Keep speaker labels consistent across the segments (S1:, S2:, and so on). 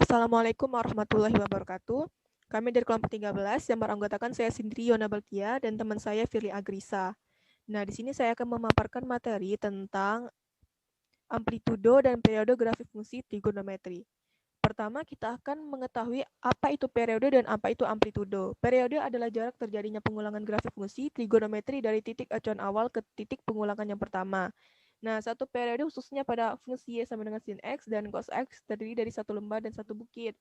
S1: Assalamualaikum warahmatullahi wabarakatuh. Kami dari kelompok 13 yang beranggotakan saya sendiri Yona Balkia dan teman saya Firly Agrisa. Nah, di sini saya akan memaparkan materi tentang amplitudo dan periode grafik fungsi trigonometri. Pertama, kita akan mengetahui apa itu periode dan apa itu amplitudo. Periode adalah jarak terjadinya pengulangan grafik fungsi trigonometri dari titik acuan awal ke titik pengulangan yang pertama. Nah, satu periode khususnya pada fungsi Y sama dengan sin X dan cos X terdiri dari satu lembah dan satu bukit.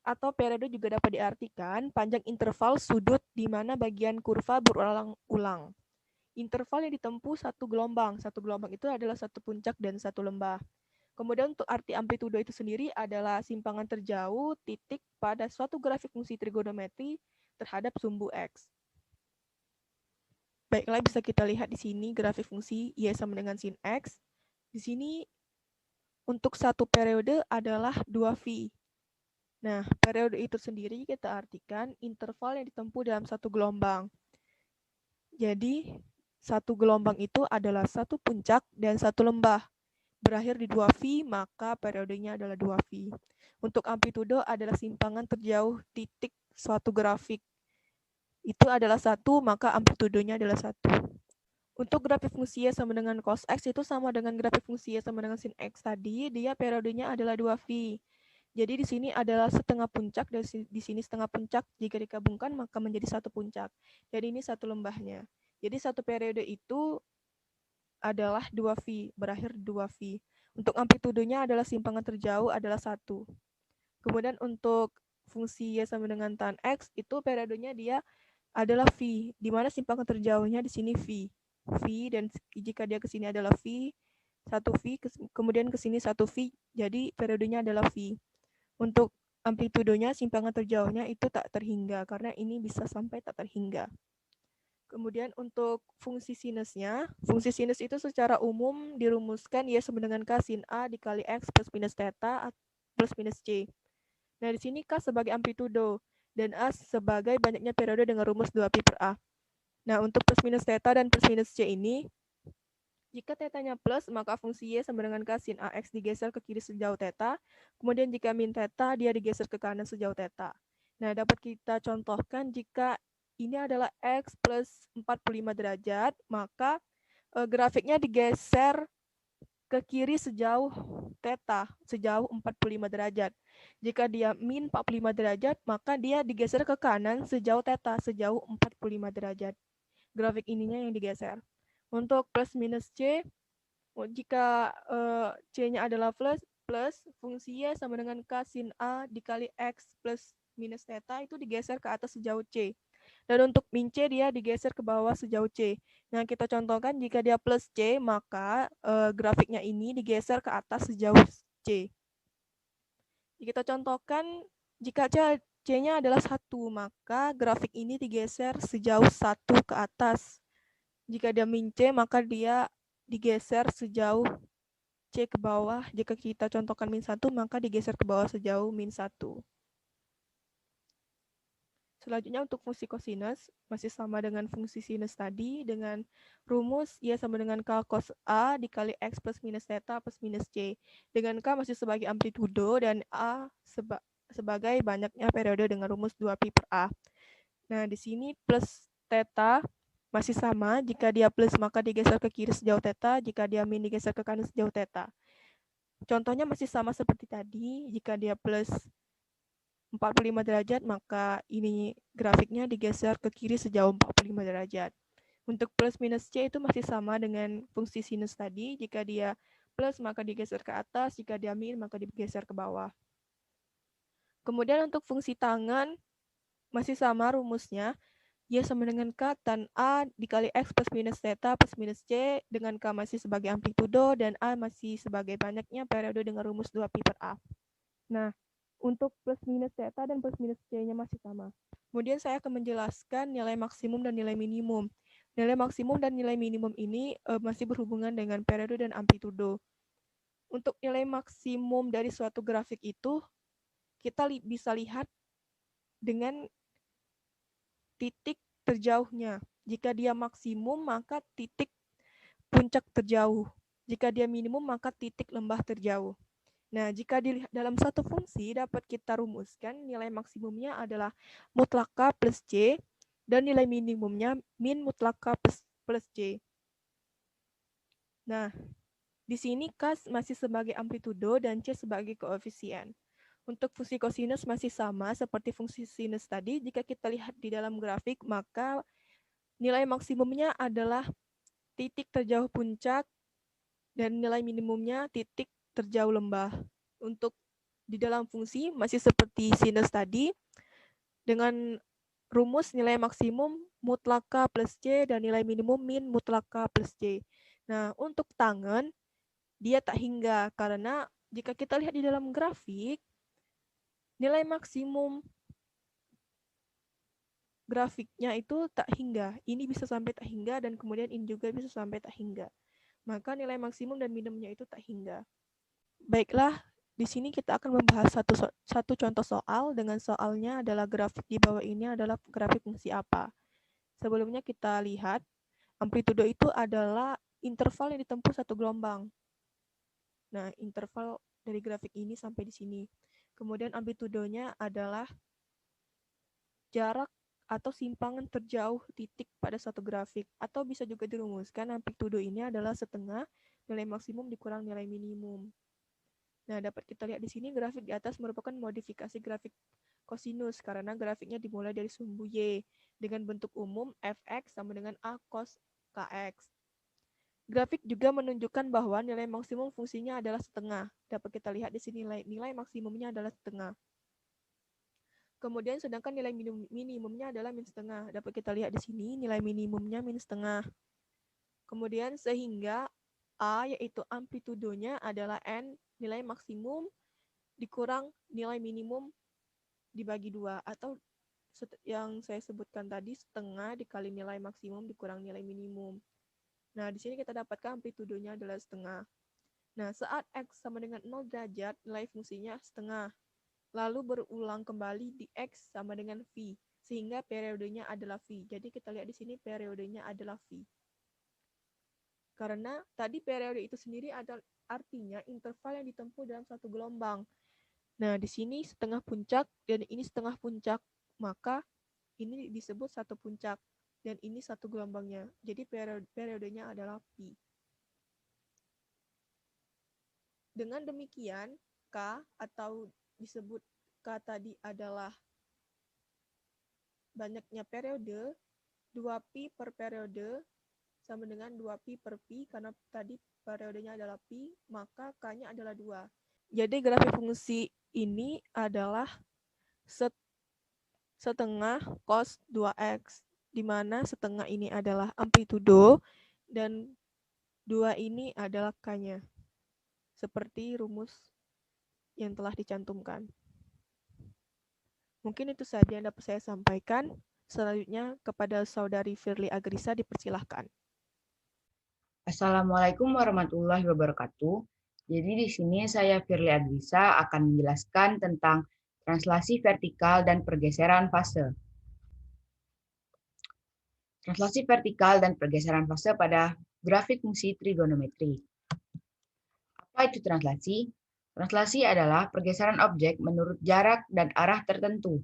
S1: Atau periode juga dapat diartikan panjang interval sudut di mana bagian kurva berulang-ulang. Interval yang ditempuh satu gelombang. Satu gelombang itu adalah satu puncak dan satu lembah. Kemudian untuk arti amplitudo itu sendiri adalah simpangan terjauh titik pada suatu grafik fungsi trigonometri terhadap sumbu X. Baiklah, bisa kita lihat di sini grafik fungsi Y sama dengan sin X. Di sini untuk satu periode adalah 2V. Nah, periode itu sendiri kita artikan interval yang ditempuh dalam satu gelombang. Jadi, satu gelombang itu adalah satu puncak dan satu lembah. Berakhir di 2V, maka periodenya adalah 2V. Untuk amplitudo adalah simpangan terjauh titik suatu grafik. Itu adalah 1, maka amplitudonya adalah 1. Untuk grafik fungsi Y sama dengan cos X itu sama dengan grafik fungsi Y sama dengan sin X tadi, dia periodenya adalah 2V. Jadi di sini adalah setengah puncak, dan di sini setengah puncak. Jika digabungkan maka menjadi satu puncak. Jadi ini satu lembahnya. Jadi satu periode itu adalah 2V, berakhir 2V. Untuk amplitudonya adalah simpangan terjauh adalah 1. Kemudian untuk fungsi Y sama dengan tan X itu periodenya dia adalah V, di mana simpangan terjauhnya di sini V. V, dan jika dia ke sini adalah V, 1V, kemudian ke sini 1V, jadi periodenya adalah V. Untuk amplitudonya, simpangan terjauhnya itu tak terhingga, karena ini bisa sampai tak terhingga. Kemudian untuk fungsi sinusnya, fungsi sinus itu secara umum dirumuskan Y sama dengan K sin A dikali X plus minus theta plus minus C. Nah, di sini K sebagai amplitudo dan A sebagai banyaknya periode dengan rumus 2pi per A. Nah, untuk plus minus theta dan plus minus C ini, jika tetanya plus, maka fungsi Y sama dengan K sin AX digeser ke kiri sejauh theta. Kemudian jika min theta, dia digeser ke kanan sejauh theta. Nah, dapat kita contohkan jika ini adalah X plus 45 derajat, maka grafiknya digeser ke kiri sejauh theta, sejauh 45 derajat. Jika dia min 45 derajat, maka dia digeser ke kanan sejauh theta, sejauh 45 derajat. Grafik ininya yang digeser. Untuk plus minus C, jika C-nya adalah plus, fungsi Y sama dengan K sin A dikali X plus minus theta itu digeser ke atas sejauh C. Dan untuk min C dia digeser ke bawah sejauh C. Nah, kita contohkan jika dia plus C, maka grafiknya ini digeser ke atas sejauh C. Kita contohkan jika C-nya adalah 1, maka grafik ini digeser sejauh 1 ke atas. Jika dia min C, maka dia digeser sejauh C ke bawah. Jika kita contohkan min 1, maka digeser ke bawah sejauh min 1. Selanjutnya untuk fungsi kosinus, masih sama dengan fungsi sinus tadi, dengan rumus Y sama dengan K cos A dikali X plus minus theta plus minus C. Dengan K masih sebagai amplitudo dan A sebagai banyaknya periode dengan rumus 2pi per A. Nah, di sini plus theta masih sama, jika dia plus maka digeser ke kiri sejauh theta, jika dia min digeser ke kanan sejauh theta. Contohnya masih sama seperti tadi, jika dia plus 45 derajat, maka ini grafiknya digeser ke kiri sejauh 45 derajat. Untuk plus minus C itu masih sama dengan fungsi sinus tadi, jika dia plus maka digeser ke atas, jika dia min maka digeser ke bawah. Kemudian untuk fungsi tangan, masih sama rumusnya, Y sama dengan K tan A dikali X plus minus theta plus minus C, dengan K masih sebagai amplitudo dan A masih sebagai banyaknya periode dengan rumus 2pi per A. Nah, untuk plus minus theta dan plus minus C-nya masih sama. Kemudian saya akan menjelaskan nilai maksimum dan nilai minimum. Nilai maksimum dan nilai minimum ini masih berhubungan dengan periode dan amplitudo. Untuk nilai maksimum dari suatu grafik itu, kita bisa lihat dengan titik terjauhnya. Jika dia maksimum, maka titik puncak terjauh. Jika dia minimum, maka titik lembah terjauh. Nah, jika dilihat dalam satu fungsi, dapat kita rumuskan nilai maksimumnya adalah mutlak K plus C, dan nilai minimumnya min mutlak K plus C. Nah, di sini K masih sebagai amplitudo dan C sebagai koefisien. Untuk fungsi kosinus masih sama seperti fungsi sinus tadi. Jika kita lihat di dalam grafik, maka nilai maksimumnya adalah titik terjauh puncak dan nilai minimumnya titik terjauh lembah. Untuk di dalam fungsi masih seperti sinus tadi, dengan rumus nilai maksimum mutlak K plus C dan nilai minimum min mutlak K plus C. Nah, untuk tangen, dia tak hingga karena jika kita lihat di dalam grafik, nilai maksimum grafiknya itu tak hingga. Ini bisa sampai tak hingga dan kemudian ini juga bisa sampai tak hingga. Maka nilai maksimum dan minimumnya itu tak hingga. Baiklah, di sini kita akan membahas satu contoh soal, dengan soalnya adalah grafik di bawah ini adalah grafik fungsi apa. Sebelumnya kita lihat, amplitudo itu adalah interval yang ditempuh satu gelombang. Nah, interval dari grafik ini sampai di sini. Kemudian amplitudonya adalah jarak atau simpangan terjauh titik pada satu grafik. Atau bisa juga dirumuskan amplitudo ini adalah setengah nilai maksimum dikurang nilai minimum. Nah, dapat kita lihat di sini grafik di atas merupakan modifikasi grafik kosinus karena grafiknya dimulai dari sumbu Y dengan bentuk umum fx sama dengan a cos kx. Grafik juga menunjukkan bahwa nilai maksimum fungsinya adalah setengah. Dapat kita lihat di sini nilai maksimumnya adalah setengah. Kemudian sedangkan nilai minimumnya adalah min setengah. Dapat kita lihat di sini nilai minimumnya min setengah. Kemudian sehingga A yaitu amplitudonya adalah N, nilai maksimum dikurang nilai minimum dibagi 2, atau yang saya sebutkan tadi setengah dikali nilai maksimum dikurang nilai minimum. Nah, di sini kita dapatkan amplitudonya adalah setengah. Nah, saat X sama dengan 0 derajat, nilai fungsinya setengah. Lalu berulang kembali di X sama dengan V, sehingga periodenya adalah V. Jadi kita lihat di sini periodenya adalah V. Karena tadi periode itu sendiri adalah artinya interval yang ditempuh dalam satu gelombang. Nah, di sini setengah puncak dan ini setengah puncak. Maka ini disebut satu puncak dan ini satu gelombangnya. Jadi periodenya adalah pi. Dengan demikian, K atau disebut K tadi adalah banyaknya periode, 2pi per periode sama dengan 2pi per pi, karena tadi periodenya adalah pi, maka K-nya adalah 2. Jadi grafik fungsi ini adalah setengah cos 2x, di mana setengah ini adalah amplitudo dan 2 ini adalah K-nya. Seperti rumus yang telah dicantumkan. Mungkin itu saja yang dapat saya sampaikan. Selanjutnya kepada Saudari Firly Agrisa dipersilahkan.
S2: Assalamualaikum warahmatullahi wabarakatuh. Jadi di sini saya Firly Agrisa akan menjelaskan tentang translasi vertikal dan pergeseran fase. Translasi vertikal dan pergeseran fase pada grafik fungsi trigonometri. Apa itu translasi? Translasi adalah pergeseran objek menurut jarak dan arah tertentu.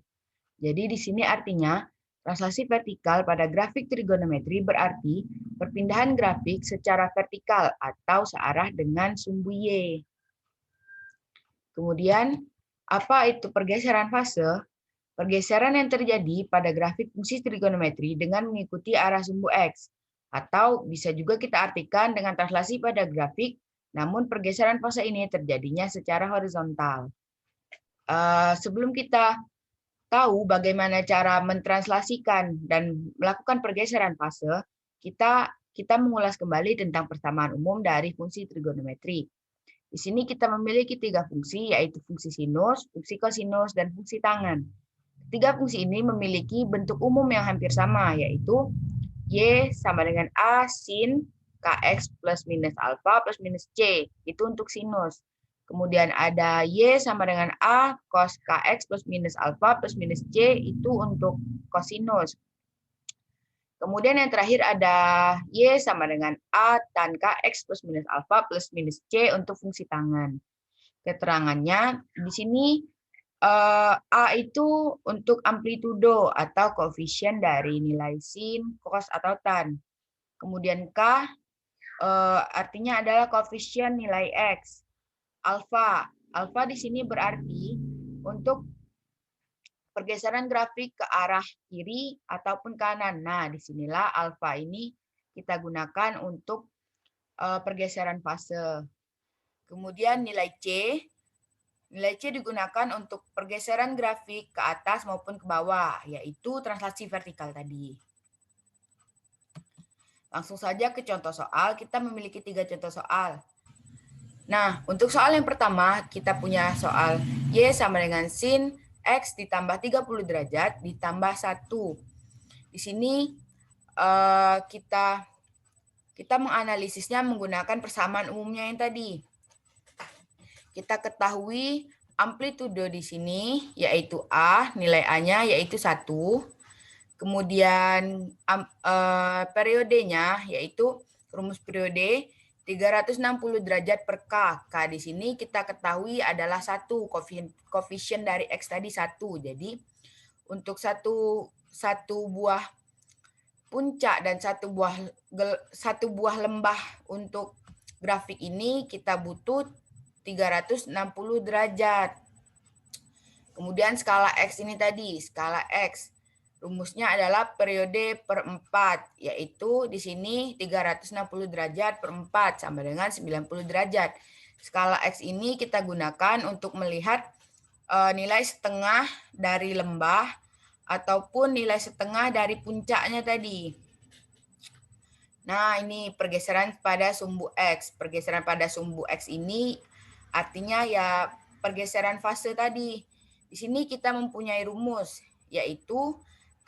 S2: Jadi di sini artinya translasi vertikal pada grafik trigonometri berarti perpindahan grafik secara vertikal atau searah dengan sumbu Y. Kemudian, apa itu pergeseran fase? Pergeseran yang terjadi pada grafik fungsi trigonometri dengan mengikuti arah sumbu X. Atau bisa juga kita artikan dengan translasi pada grafik, namun pergeseran fase ini terjadinya secara horizontal. Sebelum kita tahu bagaimana cara mentranslasikan dan melakukan pergeseran fase, kita mengulas kembali tentang persamaan umum dari fungsi trigonometri. Di sini kita memiliki 3 fungsi, yaitu fungsi sinus, fungsi kosinus, dan fungsi tangen. 3 fungsi ini memiliki bentuk umum yang hampir sama, yaitu Y sama dengan A sin Kx plus minus alfa plus minus C. Itu untuk sinus. Kemudian ada Y sama dengan A cos Kx plus minus alfa plus minus C, itu untuk kosinus. Kemudian yang terakhir ada Y sama dengan A tan Kx plus minus alfa plus minus C untuk fungsi tangen. Keterangannya di sini A itu untuk amplitudo atau koefisien dari nilai sin, cos, atau tan. Kemudian K artinya adalah koefisien nilai X. Alfa. Alfa di sini berarti untuk pergeseran grafik ke arah kiri ataupun kanan. Nah, disinilah alfa ini kita gunakan untuk pergeseran fase. Kemudian nilai C. Nilai C digunakan untuk pergeseran grafik ke atas maupun ke bawah, yaitu translasi vertikal tadi. Langsung saja ke contoh soal. Kita memiliki 3 contoh soal. Nah, untuk soal yang pertama, kita punya soal Y sama dengan sin X ditambah 30 derajat ditambah 1. Di sini kita menganalisisnya menggunakan persamaan umumnya yang tadi. Kita ketahui amplitudo di sini yaitu A, nilai A-nya yaitu 1. Kemudian periodenya yaitu rumus periode 360 derajat per K. K di sini kita ketahui adalah 1, koefisien dari X tadi 1. Jadi untuk satu buah puncak dan satu buah lembah untuk grafik ini kita butuh 360 derajat. Kemudian skala X ini tadi, skala X. Rumusnya adalah periode per 4, yaitu di sini 360 derajat per 4 sama dengan 90 derajat. Skala X ini kita gunakan untuk melihat nilai setengah dari lembah ataupun nilai setengah dari puncaknya tadi. Nah, ini pergeseran pada sumbu X. Pergeseran pada sumbu X ini artinya ya pergeseran fase tadi. Di sini kita mempunyai rumus, yaitu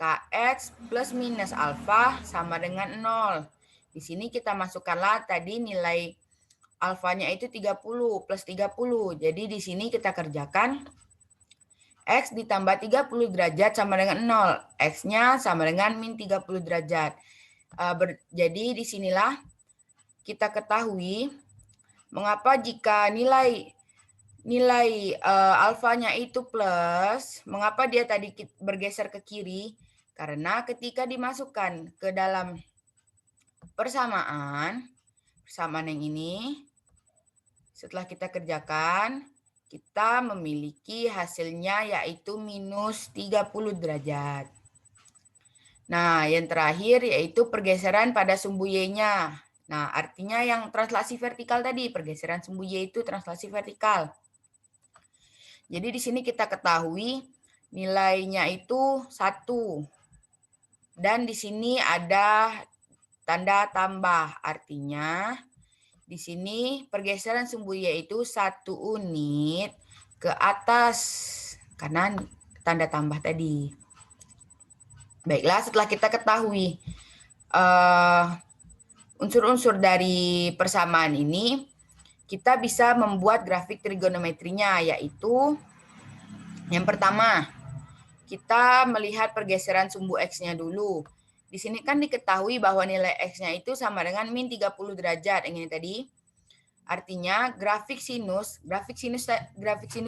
S2: Kx plus minus alfa sama dengan 0. Di sini kita masukkanlah tadi nilai alfanya itu 30 plus 30. Jadi di sini kita kerjakan X ditambah 30 derajat sama dengan 0. X-nya sama dengan min 30 derajat. Jadi disinilah kita ketahui mengapa jika nilai alfanya itu plus, mengapa dia tadi bergeser ke kiri? Karena ketika dimasukkan ke dalam persamaan yang ini, setelah kita kerjakan, kita memiliki hasilnya yaitu minus 30 derajat. Nah, yang terakhir yaitu pergeseran pada sumbu Y-nya. Nah, artinya yang translasi vertikal tadi, pergeseran sumbu Y itu translasi vertikal. Jadi di sini kita ketahui nilainya itu 1. Dan di sini ada tanda tambah. Artinya di sini pergeseran sumbu Y itu 1 unit ke atas karena tanda tambah tadi. Baiklah, setelah kita ketahui unsur-unsur dari persamaan ini, kita bisa membuat grafik trigonometrinya, yaitu yang pertama, kita melihat pergeseran sumbu X-nya dulu. Di sini kan diketahui bahwa nilai X-nya itu sama dengan min 30 derajat, yang ini tadi. Artinya grafik sinus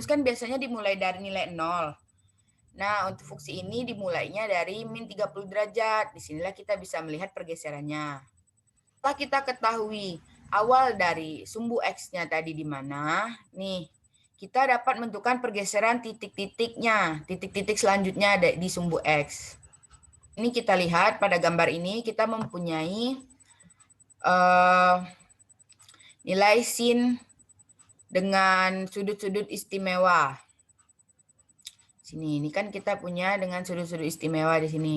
S2: kan biasanya dimulai dari nilai 0. Nah, untuk fungsi ini dimulainya dari min 30 derajat. Disinilah kita bisa melihat pergeserannya. Setelah kita ketahui awal dari sumbu X-nya tadi di mana, nih, kita dapat menentukan pergeseran titik-titiknya, titik-titik selanjutnya ada di sumbu X. Ini kita lihat pada gambar ini, kita mempunyai nilai sin dengan sudut-sudut istimewa. Sini, ini kan kita punya dengan sudut-sudut istimewa di sini.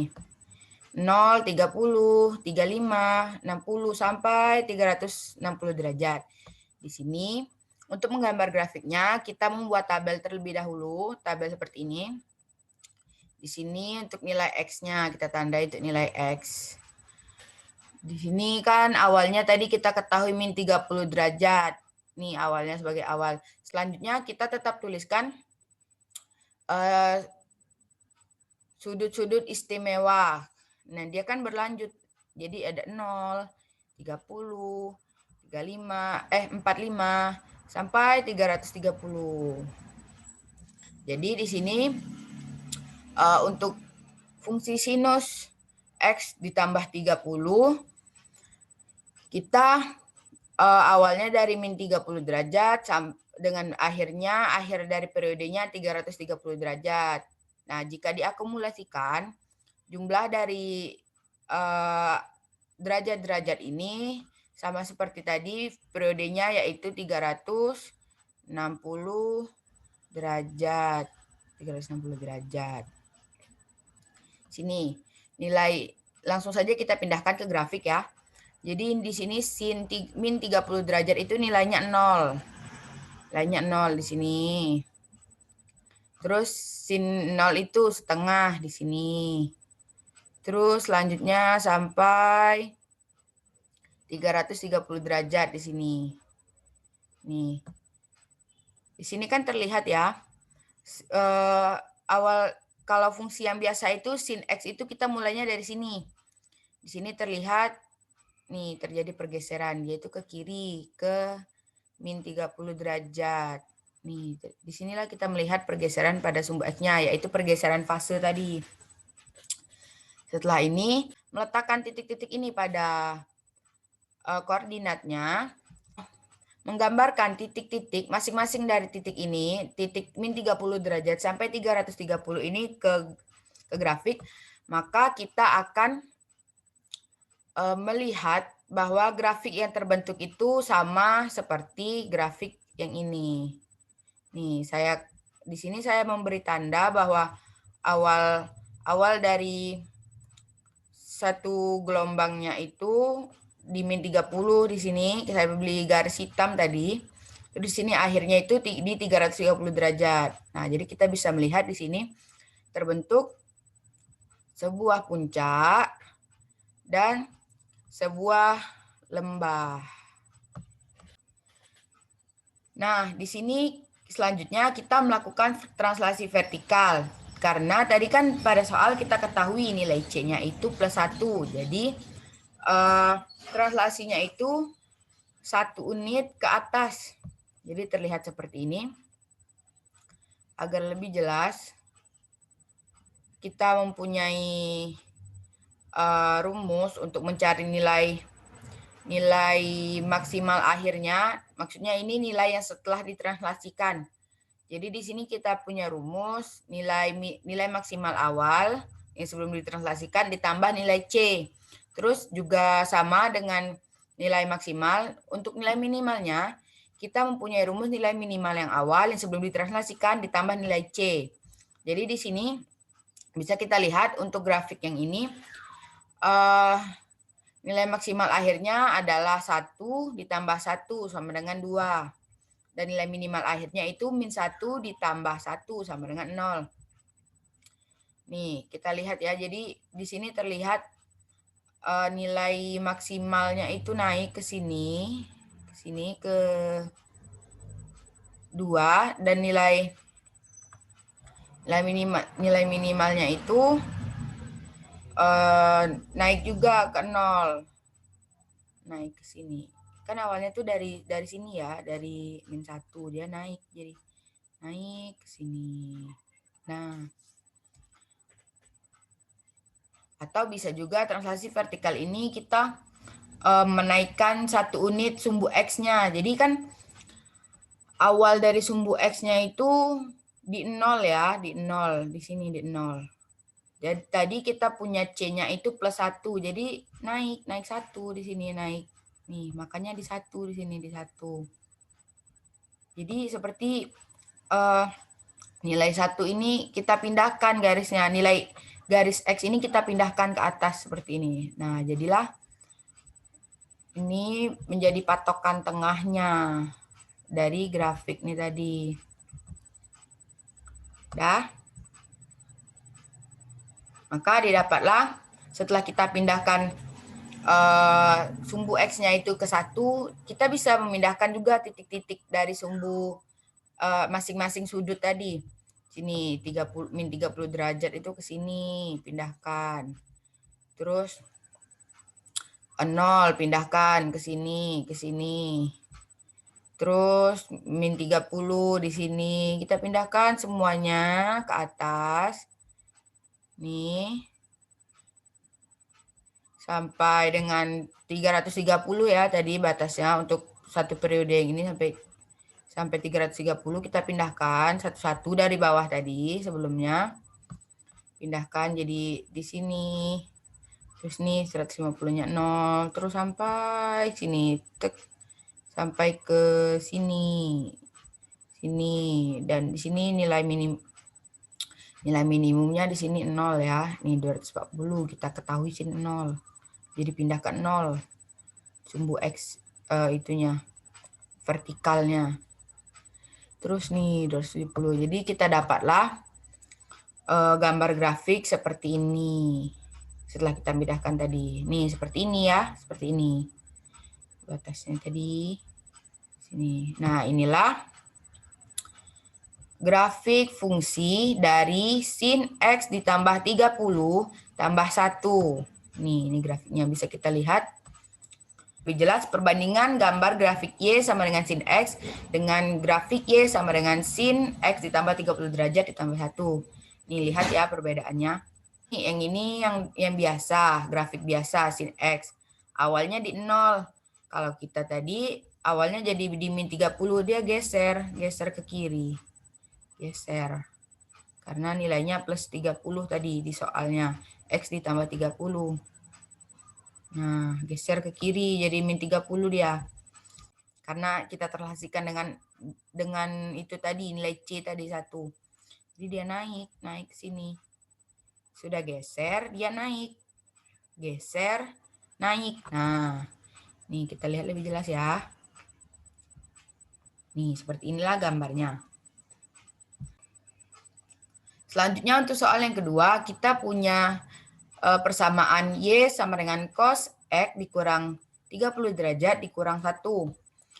S2: 0, 30, 35, 60, sampai 360 derajat. Di sini, untuk menggambar grafiknya, kita membuat tabel terlebih dahulu, tabel seperti ini. Di sini untuk nilai X-nya, kita tandai untuk nilai X. Di sini kan awalnya tadi kita ketahui min 30 derajat. Nih awalnya sebagai awal. Selanjutnya kita tetap tuliskan sudut-sudut istimewa. Nah, dia kan berlanjut. Jadi ada 0, 30, 45, 45, sampai 330. Jadi di sini untuk fungsi sinus X ditambah 30, kita awalnya dari min 30 derajat dengan akhir dari periodenya 330 derajat. Nah, jika diakumulasikan, jumlah dari derajat-derajat ini sama seperti tadi, periodenya yaitu 360 derajat. 360 derajat. Sini, nilai langsung saja kita pindahkan ke grafik ya. Jadi di sini sin min 30 derajat itu nilainya 0. Nilainya 0 di sini. Terus sin 0 itu setengah di sini. Terus selanjutnya sampai 330 derajat di sini. Nih. Di sini kan terlihat ya. Awal kalau fungsi yang biasa itu sin X itu kita mulainya dari sini. Di sini terlihat nih terjadi pergeseran yaitu ke kiri ke min 30 derajat. Nih, disinilah kita melihat pergeseran pada sumbu X-nya, yaitu pergeseran fase tadi. Setelah ini, meletakkan titik-titik ini pada koordinatnya, menggambarkan titik-titik masing-masing dari titik ini, titik min 30 derajat sampai 330 ini ke grafik, maka kita akan melihat bahwa grafik yang terbentuk itu sama seperti grafik yang ini. Nih, di sini saya memberi tanda bahwa awal dari satu gelombangnya itu di min 30 di sini saya beli garis hitam tadi. Di sini akhirnya itu di 330 derajat. Nah, jadi kita bisa melihat di sini terbentuk sebuah puncak dan sebuah lembah. Nah, di sini selanjutnya kita melakukan translasi vertikal. Karena tadi kan pada soal kita ketahui nilai C-nya itu +1. Jadi, translasinya itu 1 unit ke atas. Jadi terlihat seperti ini. Agar lebih jelas, kita mempunyai rumus untuk mencari nilai maksimal akhirnya, maksudnya ini nilai yang setelah ditranslasikan. Jadi di sini kita punya rumus nilai maksimal awal yang sebelum ditranslasikan ditambah nilai C. Terus juga sama dengan nilai maksimal. Untuk nilai minimalnya, kita mempunyai rumus nilai minimal yang awal yang sebelum ditranslasikan ditambah nilai C. Jadi di sini bisa kita lihat untuk grafik yang ini, nilai maksimal akhirnya adalah 1 ditambah 1 sama dengan 2. Dan nilai minimal akhirnya itu min 1 ditambah 1 sama dengan 0. Nih, kita lihat ya. Jadi di sini terlihat nilai maksimalnya itu naik ke sini ke 2 dan nilai minimalnya itu naik juga ke 0. Naik ke sini. Kan awalnya tuh dari sini ya, dari min 1 dia naik, jadi naik ke sini. Nah, atau bisa juga translasi vertikal ini kita menaikkan 1 unit sumbu X-nya. Jadi kan awal dari sumbu X-nya itu di 0 ya, di 0, di sini di 0. Jadi tadi kita punya C-nya itu +1, jadi naik 1 di sini naik. Nih, makanya di 1 di sini di 1. Jadi seperti nilai 1 ini kita pindahkan garisnya, nilai garis X ini kita pindahkan ke atas seperti ini. Nah, jadilah ini menjadi patokan tengahnya dari grafik ini tadi. Dah. Maka didapatlah setelah kita pindahkan sumbu X-nya itu ke 1, kita bisa memindahkan juga titik-titik dari sumbu masing-masing sudut tadi. Sini min 30 derajat itu ke sini, pindahkan. Terus 0 pindahkan ke sini, ke sini. Terus min 30 di sini. Kita pindahkan semuanya ke atas. Nih. Sampai dengan 330 ya tadi batasnya untuk satu periode yang ini sampai 330 kita pindahkan satu-satu dari bawah tadi sebelumnya. Pindahkan jadi di sini. Terus nih 150-nya 0, terus sampai sini. Tek, sampai ke sini. Sini dan di sini nilai minimumnya di sini 0 ya. Nih 240 kita ketahui sini 0. Jadi pindah ke 0. Sumbu X itunya vertikalnya. Terus nih 270. Jadi kita dapatlah gambar grafik seperti ini. Setelah kita pindahkan tadi. Nih seperti ini ya, seperti ini. Batasnya tadi sini. Nah, inilah grafik fungsi dari sin X ditambah 30 tambah 1. Nih, ini grafiknya bisa kita lihat. Lebih jelas perbandingan gambar grafik Y sama dengan sin X dengan grafik Y sama dengan sin X ditambah 30 derajat ditambah 1. Nih, lihat ya perbedaannya. Yang ini yang biasa, grafik biasa sin X. Awalnya di 0. Kalau kita tadi awalnya jadi di min 30, dia geser ke kiri. Geser. Karena nilainya plus 30 tadi di soalnya. X ditambah 30. Nah, geser ke kiri jadi min 30 dia. Karena kita terrelasikan dengan itu tadi, nilai C tadi 1. Jadi dia naik sini. Sudah geser, dia naik. Geser, naik. Nah, nih kita lihat lebih jelas ya. Nih, seperti inilah gambarnya. Selanjutnya untuk soal yang kedua, kita punya persamaan Y sama dengan cos X dikurang 30 derajat dikurang 1.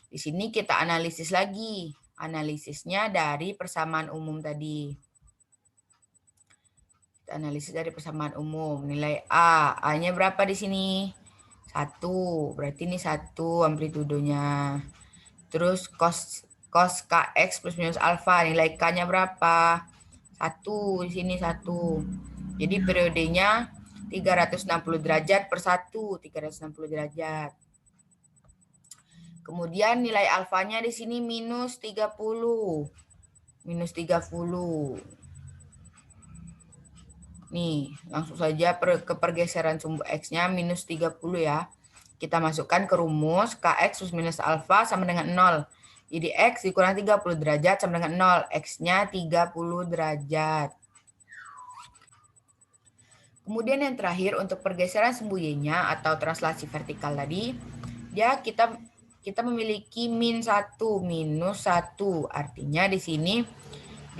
S2: Di sini kita analisis lagi. Analisisnya dari persamaan umum tadi. Analisis dari persamaan umum. Nilai A. A-nya berapa di sini? 1. Berarti ini 1 amplitudenya. Terus cos KX plus minus alfa. Nilai K-nya berapa? 1. Di sini 1. Jadi periodenya 360 derajat per 1. 360 derajat. Kemudian nilai alfanya di sini minus 30. Minus 30. Nih, langsung saja ke pergeseran sumbu X-nya minus 30 ya. Kita masukkan ke rumus Kx plus minus alfa sama dengan 0. Jadi X dikurang 30 derajat sama dengan 0. X-nya 30 derajat. Kemudian yang terakhir untuk pergeseran sumbu Y-nya atau translasi vertikal tadi, kita memiliki min 1, minus 1. Artinya di sini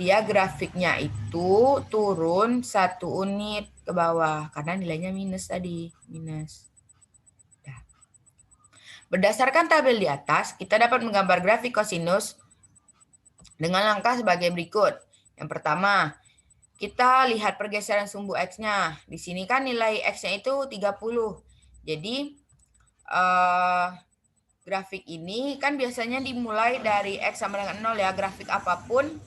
S2: dia grafiknya itu turun 1 unit ke bawah karena nilainya minus tadi, minus. Nah. Berdasarkan tabel di atas, kita dapat menggambar grafik kosinus dengan langkah sebagai berikut. Yang pertama, kita lihat pergeseran sumbu X-nya. Di sini kan nilai X-nya itu 30. Jadi grafik ini kan biasanya dimulai dari X sama dengan 0 ya. Grafik apapun,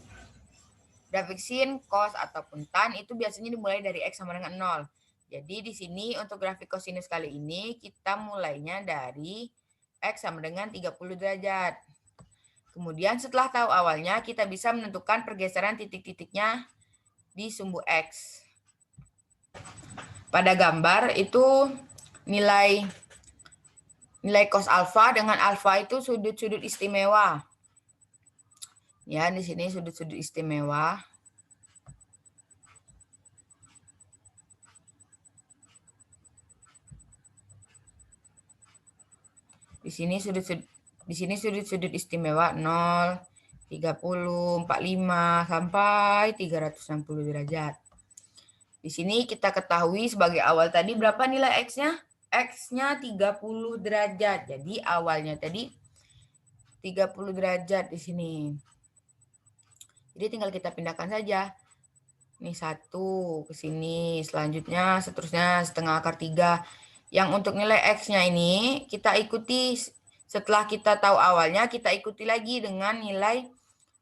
S2: grafik sin, cos, ataupun tan itu biasanya dimulai dari X sama dengan 0. Jadi di sini untuk grafik kosinus kali ini kita mulainya dari X sama dengan 30 derajat. Kemudian setelah tahu awalnya kita bisa menentukan pergeseran titik-titiknya di sumbu X. Pada gambar itu nilai cos alfa dengan alfa itu sudut-sudut istimewa. Ya, di sini sudut-sudut istimewa. Di sini sudut-sudut istimewa 0, 30, 45 sampai 360 derajat. Di sini kita ketahui sebagai awal tadi berapa nilai X-nya? X-nya 30 derajat. Jadi awalnya tadi 30 derajat di sini. Jadi tinggal kita pindahkan saja. Ini 1 ke sini, selanjutnya seterusnya setengah akar 3. Yang untuk nilai X-nya ini kita ikuti Setelah kita tahu awalnya, kita ikuti lagi dengan nilai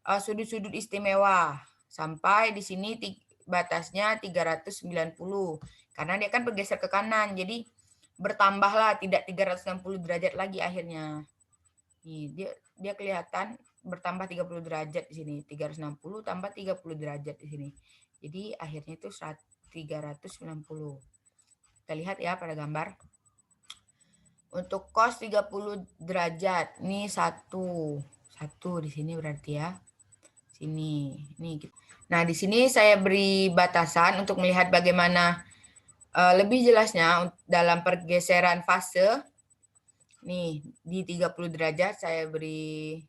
S2: sudut-sudut istimewa. Sampai di sini batasnya 390. Karena dia kan bergeser ke kanan, jadi bertambahlah, tidak 360 derajat lagi akhirnya. Nih, dia kelihatan bertambah 30 derajat di sini. 360 tambah 30 derajat di sini. Jadi akhirnya itu 390. Kita lihat ya pada gambar. Untuk cos 30 derajat, ini satu di sini berarti ya. Sini. Nah, di sini saya beri batasan untuk melihat bagaimana lebih jelasnya dalam pergeseran fase. Nih, di 30 derajat saya beri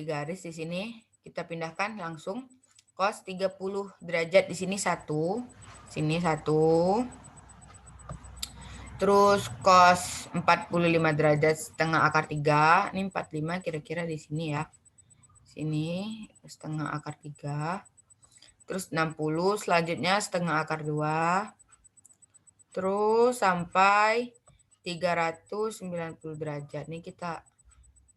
S2: garis di sini. Kita pindahkan langsung cos 30 derajat di sini satu. Sini satu. Terus cos 45 derajat setengah akar 3. Ini 45 kira-kira di sini ya. Sini setengah akar 3. Terus 60 selanjutnya setengah akar 2. Terus sampai 390 derajat. Ini kita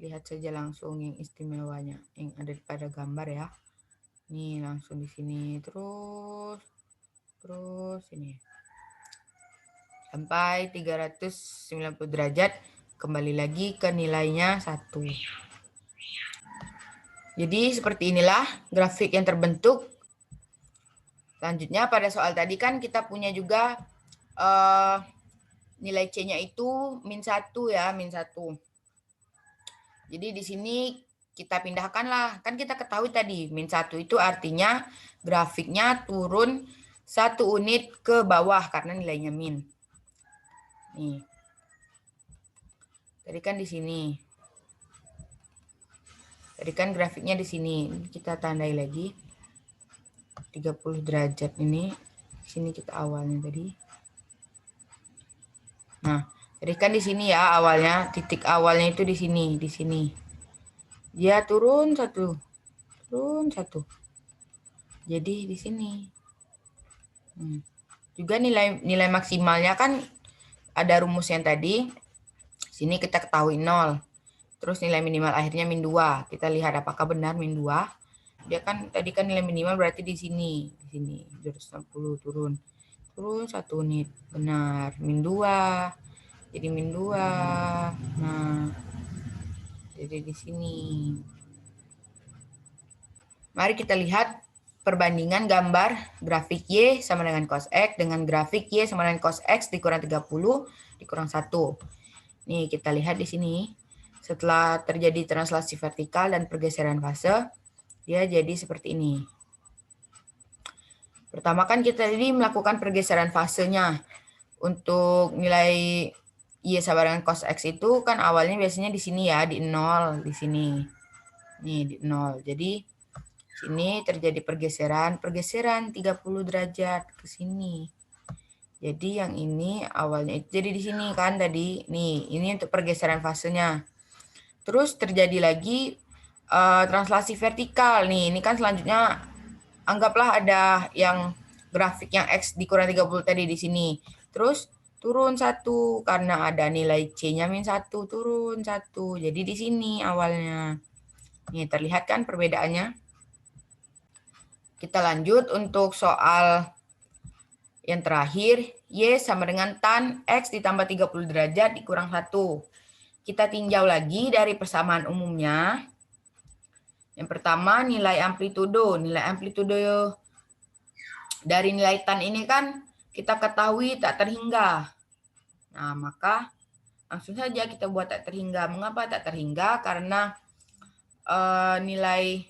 S2: lihat saja langsung yang istimewanya yang ada pada gambar ya. Ini langsung di sini terus ini. Sampai 390 derajat, kembali lagi ke nilainya 1. Jadi seperti inilah grafik yang terbentuk. Selanjutnya pada soal tadi kan kita punya juga nilai C-nya itu -1 ya, -1. Jadi di sini kita pindahkan lah. Kan kita ketahui tadi, -1 itu artinya grafiknya turun 1 unit ke bawah karena nilainya min. Nih. Tadi kan di sini. Tadi kan grafiknya di sini. Kita tandai lagi. 30 derajat ini. Sini kita awalnya tadi. Nah, tadi kan di sini ya awalnya, titik awalnya itu di sini. Dia turun 1. Jadi di sini. Juga nilai maksimalnya kan ada rumus yang tadi. Sini kita ketahui 0. Terus nilai minimal akhirnya -2. Kita lihat apakah benar -2. Dia kan tadi kan nilai minimal berarti di sini. 260 turun 1 unit. Benar, -2. Jadi -2. Nah, jadi di sini. Mari kita lihat perbandingan gambar grafik Y sama dengan cos X dengan grafik Y sama dengan cos X dikurang 30 dikurang 1. Nih, kita lihat di sini. Setelah terjadi translasi vertikal dan pergeseran fase, dia jadi seperti ini. Pertama kan kita tadi melakukan pergeseran fasenya. Untuk nilai Y sama dengan cos X itu kan awalnya biasanya di sini ya, di 0, di sini. Nih, di 0. Jadi sini terjadi pergeseran 30 derajat ke sini. Jadi yang ini awalnya itu jadi di sini kan tadi. Nih, ini untuk pergeseran fasenya. Terus terjadi lagi translasi vertikal. Nih, ini kan selanjutnya anggaplah ada yang grafik yang X dikurang 30 tadi di sini. Terus turun 1 karena ada nilai C-nya -1, turun 1. Jadi di sini awalnya. Nih, terlihat kan perbedaannya? Kita lanjut untuk soal yang terakhir. Y sama dengan tan X ditambah 30 derajat dikurang 1. Kita tinjau lagi dari persamaan umumnya. Yang pertama nilai amplitudo. Nilai amplitudo dari nilai tan ini kan kita ketahui tak terhingga. Nah, maka langsung saja kita buat tak terhingga. Mengapa tak terhingga? Karena nilai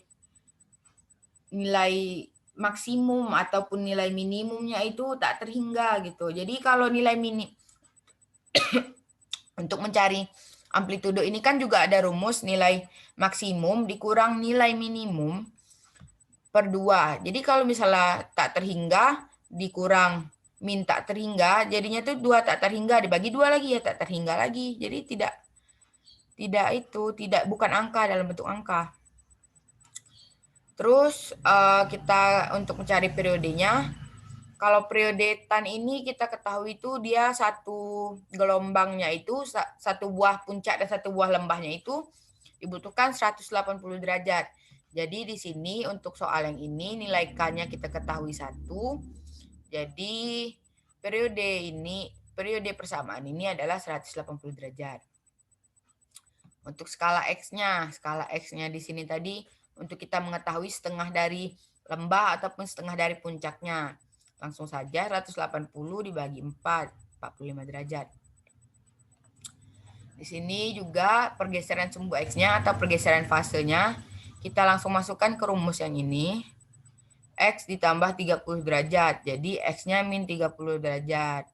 S2: maksimum ataupun nilai minimumnya itu tak terhingga gitu. Jadi kalau nilai untuk mencari amplitudo ini kan juga ada rumus nilai maksimum dikurang nilai minimum per 2. Jadi kalau misalnya tak terhingga dikurang min tak terhingga, jadinya tuh 2 tak terhingga dibagi 2 lagi ya tak terhingga lagi. Jadi bukan angka dalam bentuk angka. Terus kita untuk mencari periodenya, Kalau periode tan ini kita ketahui itu dia satu gelombangnya itu, satu buah puncak dan satu buah lembahnya itu dibutuhkan 180 derajat. Jadi di sini untuk soal yang ini nilai K-nya kita ketahui 1. Jadi periode persamaan ini adalah 180 derajat. Untuk skala X-nya di sini tadi untuk kita mengetahui setengah dari lembah ataupun setengah dari puncaknya. Langsung saja 180 dibagi 4, 45 derajat. Di sini juga pergeseran sumbu X-nya atau pergeseran fasenya. Kita langsung masukkan ke rumus yang ini. X ditambah 30 derajat. Jadi X-nya min 30 derajat.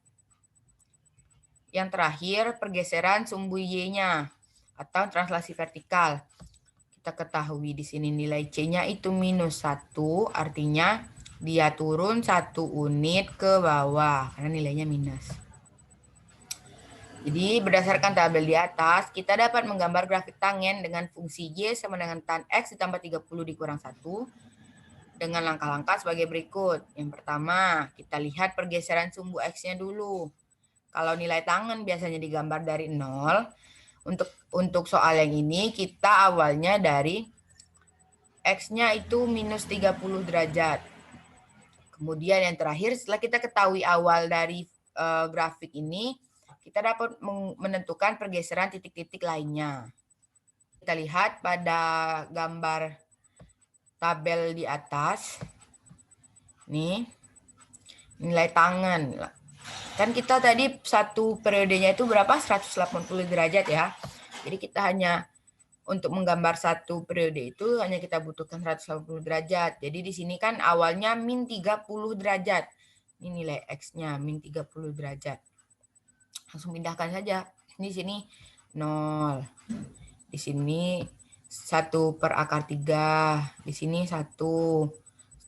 S2: Yang terakhir pergeseran sumbu Y-nya atau translasi vertikal. Kita ketahui di sini nilai C-nya itu minus 1, artinya dia turun 1 unit ke bawah karena nilainya minus. Jadi berdasarkan tabel di atas, kita dapat menggambar grafik tangen dengan fungsi Y sama dengan tan X ditambah 30 dikurang 1 dengan langkah-langkah sebagai berikut. Yang pertama, kita lihat pergeseran sumbu X-nya dulu. Kalau nilai tangen biasanya digambar dari 0, untuk soal yang ini kita awalnya dari X-nya itu minus 30 derajat. Kemudian yang terakhir setelah kita ketahui awal dari grafik ini, kita dapat menentukan pergeseran titik-titik lainnya. Kita lihat pada gambar tabel di atas. Nih, nilai tangen. Kan kita tadi satu periodenya itu berapa? 180 derajat ya. Jadi kita hanya untuk menggambar satu periode itu hanya kita butuhkan 180 derajat. Jadi di sini kan awalnya min 30 derajat. Ini nilai X-nya min 30 derajat. Langsung pindahkan saja. Di sini 0. Di sini 1 per akar 3. Di sini 1.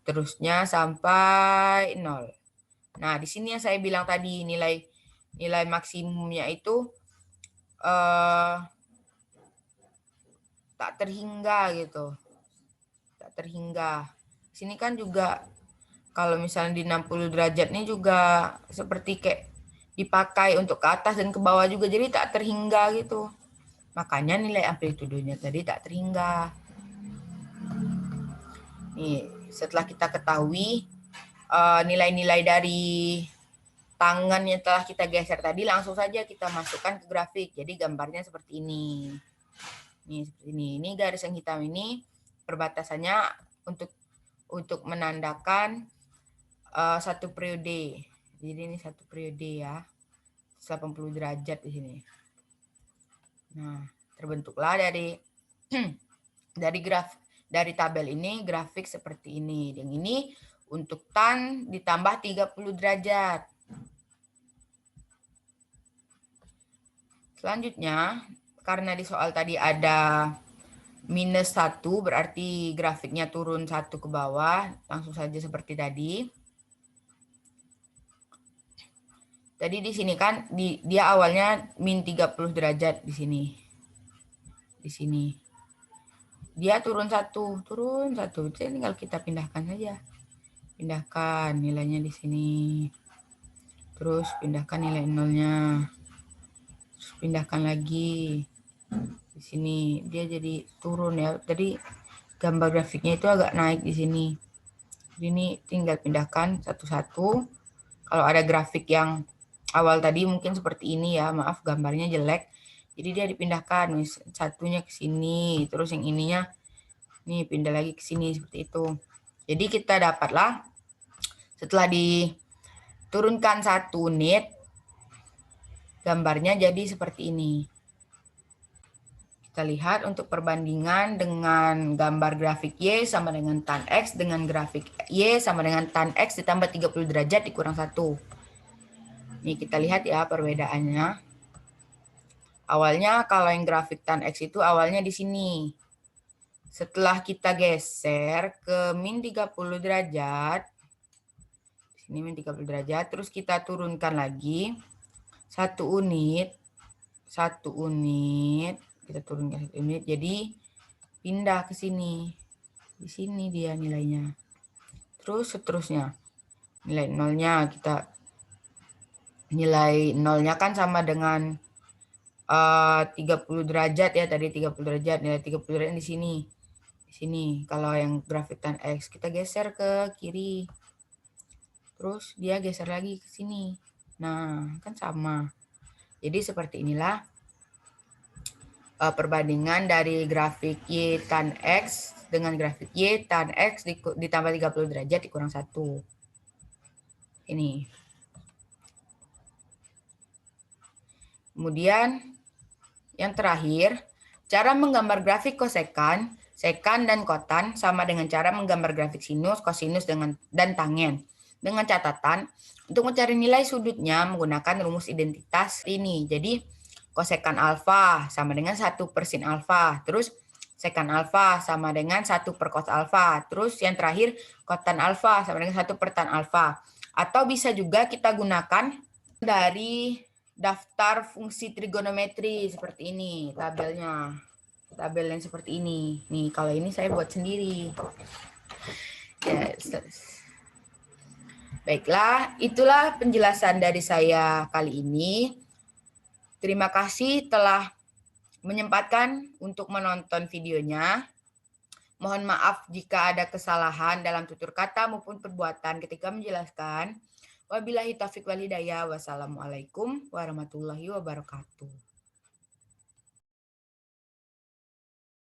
S2: Terusnya sampai 0. Nah, di sini yang saya bilang tadi nilai maksimumnya itu tak terhingga gitu. Tak terhingga. Sini kan juga kalau misalnya di 60 derajat ini juga seperti kayak dipakai untuk ke atas dan ke bawah juga, jadi tak terhingga gitu. Makanya nilai amplitudenya tadi tak terhingga. Nih, setelah kita ketahui nilai-nilai dari tangan yang telah kita geser tadi, langsung saja kita masukkan ke grafik. Jadi gambarnya seperti ini. Nih, seperti ini. Ini garis yang hitam ini perbatasannya untuk menandakan satu periode. Jadi ini satu periode ya. 80 derajat di sini. Nah, terbentuklah dari tabel ini grafik seperti ini. Yang ini untuk tan ditambah 30 derajat. Selanjutnya, karena di soal tadi ada minus 1, berarti grafiknya turun 1 ke bawah. Langsung saja seperti tadi. Tadi di sini kan dia awalnya min 30 derajat di sini. Di sini. Dia turun 1. Jadi tinggal kita pindahkan saja. Pindahkan nilainya di sini. Terus pindahkan nilai nolnya. Terus pindahkan lagi. Di sini dia jadi turun ya. Tadi gambar grafiknya itu agak naik di sini. Jadi ini tinggal pindahkan satu-satu. Kalau ada grafik yang awal tadi mungkin seperti ini ya, maaf gambarnya jelek. Jadi dia dipindahkan, satunya ke sini, terus yang ininya nih pindah lagi ke sini seperti itu. Jadi kita dapatlah setelah diturunkan 1 unit, gambarnya jadi seperti ini. Kita lihat untuk perbandingan dengan gambar grafik Y sama dengan tan X dengan grafik Y sama dengan tan X ditambah 30 derajat dikurang 1. Nih kita lihat ya perbedaannya. Awalnya kalau yang grafik tan X itu awalnya di sini. Setelah kita geser ke min 30 derajat, sini min 30 derajat, terus kita turunkan lagi 1 unit, kita turunkan 1 unit, jadi pindah ke sini. Di sini dia nilainya. Terus seterusnya. Nilai nolnya kita nilai nolnya kan sama dengan 30 derajat ya, tadi 30 derajat, nilai 30 derajat di sini. Di sini kalau yang grafik tan X kita geser ke kiri. Terus dia geser lagi ke sini. Nah, kan sama. Jadi seperti inilah perbandingan dari grafik Y tan X dengan grafik Y tan X ditambah 30 derajat dikurang 1. Ini. Kemudian yang terakhir, cara menggambar grafik kosekan, sekan, dan kotan sama dengan cara menggambar grafik sinus, kosinus, dan tangen. Dengan catatan, untuk mencari nilai sudutnya menggunakan rumus identitas ini. Jadi, kosekan alfa sama dengan 1 per sin alfa. Terus, sekan alfa sama dengan 1 per cos alfa. Terus, yang terakhir, kotan alfa sama dengan 1 per tan alfa. Atau bisa juga kita gunakan dari daftar fungsi trigonometri seperti ini tabelnya, tabel yang seperti ini nih. Kalau ini saya buat sendiri ya. Baiklah, itulah penjelasan dari saya kali ini. Terima kasih telah menyempatkan untuk menonton videonya. Mohon maaf jika ada kesalahan dalam tutur kata maupun perbuatan ketika menjelaskan. Wabillahi taufiq wal hidayah. Wassalamualaikum warahmatullahi wabarakatuh.